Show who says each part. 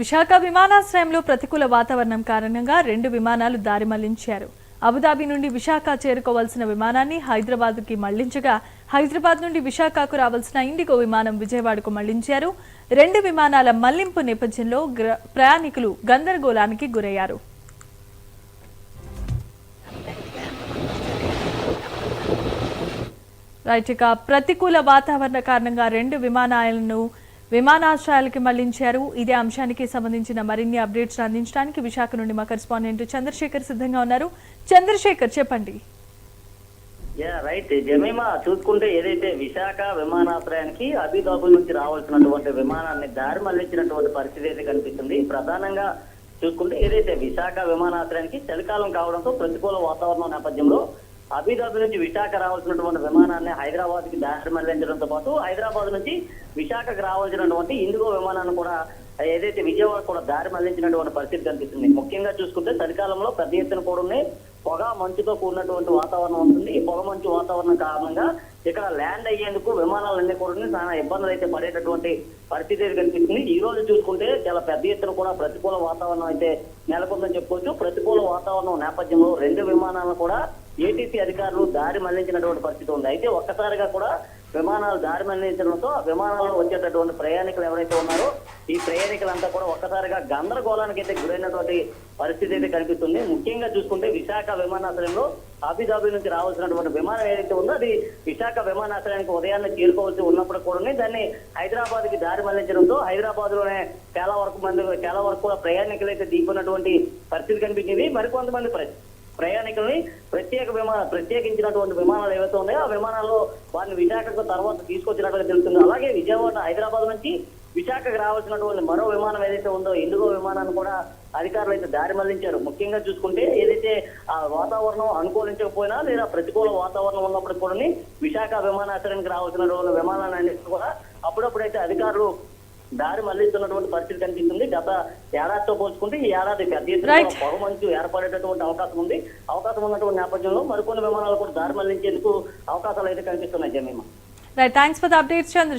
Speaker 1: విశాఖ విమానాశ్రయంలో ప్రతికూల వాతావరణం కారణంగా 2 విమానాలు దారి మళ్లించారు. అబుదాబి నుండి విశాఖ చేరుకోవాల్సిన విమానాన్ని హైదరాబాద్కి మళ్లించగా హైదరాబాద్ నుండి విశాఖకు రావాల్సిన ఇండిగో విమానం విజయవాడకు మళ్లించారు. 2 విమానాల మళ్లింపు నేపథ్యంలో ప్రయాణికులు గందరగోళానికి గురయ్యారు. రైట్, ప్రతికూల వాతావరణ కారణంగా 2 విమానాలను విమానాశ్రయాలకి మళ్లించారు. ఇదే అంశానికి సంబంధించిన మరిన్ని అప్డేట్స్ అందించడానికి విశాఖ నుండి మా కరెస్పాండెంట్ చంద్రశేఖర్ సిద్ధంగా ఉన్నారు. చంద్రశేఖర్, చెప్పండి.
Speaker 2: రైట్ జమీమా, చూసుకుంటే ఏదైతే విశాఖ విమానాశ్రయానికి అబుదాబి నుంచి రావాల్సినటువంటి విమానాన్ని దారి మళ్లించినటువంటి పరిస్థితి అయితే కనిపిస్తుంది. ప్రధానంగా చూసుకుంటే ఏదైతే విశాఖ విమానాశ్రయానికి చలికాలం కావడంతో ప్రతికూల వాతావరణం నేపథ్యంలో అబుదాబి నుంచి విశాఖ రావాల్సినటువంటి విమానాన్ని హైదరాబాద్ కి దారి మళ్లించడంతో పాటు హైదరాబాద్ నుంచి విశాఖకు రావాల్సినటువంటి ఇండిగో విమానాన్ని కూడా ఏదైతే విజయవాడ కూడా దారి మళ్లించినటువంటి పరిస్థితి కనిపిస్తుంది. ముఖ్యంగా చూసుకుంటే చలికాలంలో పెద్ద ఎత్తున కూడా పొగ మంచుతో కూడినటువంటి వాతావరణం ఉంటుంది. ఈ పొగ మంచు వాతావరణం కారణంగా ఇక్కడ ల్యాండ్ అయ్యేందుకు విమానాలన్నీ కూడా చాలా ఇబ్బందులు అయితే పడేటటువంటి పరిస్థితి అయితే కనిపిస్తుంది. ఈ రోజు చూసుకుంటే చాలా పెద్ద ఎత్తున కూడా ప్రతికూల వాతావరణం అయితే నెలకొందని చెప్పుకోవచ్చు. ప్రతికూల వాతావరణం నేపథ్యంలో 2 విమానాలను కూడా ఏటీసీ అధికారులు దారి మళ్లించినటువంటి పరిస్థితి ఉంది. అయితే ఒక్కసారిగా కూడా విమానాలు దారి మళ్లించడంతో విమానాల్లో వచ్చేటటువంటి ప్రయాణికులు ఎవరైతే ఉన్నారో ఈ ప్రయాణికులంతా కూడా ఒక్కసారిగా గందరగోళానికి అయితే గురైనటువంటి పరిస్థితి అయితే కనిపిస్తుంది. ముఖ్యంగా చూసుకుంటే విశాఖ విమానాశ్రయంలో అబుదాబి నుంచి రావాల్సినటువంటి విమానం ఏదైతే ఉందో అది విశాఖ విమానాశ్రయానికి ఉదయాన్నే చేరుకోవాల్సి ఉన్నప్పుడు కూడా దాన్ని హైదరాబాద్ కి దారి మళ్లించడంతో హైదరాబాద్ లోనే చాలా వరకు కూడా ప్రయాణికులు అయితే దిగుతున్నటువంటి పరిస్థితి కనిపించింది. మరికొంతమంది ప్రయాణికుల్ని ప్రత్యేకించినటువంటి విమానాలు ఏవైతే ఉన్నాయో ఆ విమానాల్లో వారిని విశాఖకు తర్వాత తీసుకొచ్చినట్టుగా తెలుస్తుంది. అలాగే విజయవాడ హైదరాబాద్ నుంచి విశాఖకు రావాల్సినటువంటి మరో విమానం ఏదైతే ఉందో ఇండిగో విమానాన్ని కూడా అధికారులు అయితే దారి మళ్లించారు. ముఖ్యంగా చూసుకుంటే ఏదైతే ఆ వాతావరణం అనుకూలించకపోయినా లేదా ప్రతికూల వాతావరణం ఉన్నప్పటికీ కూడా విశాఖ విమానాశ్రయానికి రావాల్సినటువంటి విమానాన్ని కూడా అప్పుడప్పుడైతే అధికారులు దారి మళ్లిస్తున్నటువంటి పరిస్థితి కనిపిస్తుంది. గత ఏడాదితో పోల్చుకుంటే ఈ ఏడాది పెద్ద ఎత్తున పొగ మంచు ఏర్పడేటటువంటి అవకాశం ఉన్నటువంటి నేపథ్యంలో మరికొన్ని విమానాలు కూడా దారి మళ్లించేందుకు అవకాశాలు అయితే కనిపిస్తున్నాయి. Jemimah,
Speaker 1: thanks for the updates Chandrasekhar.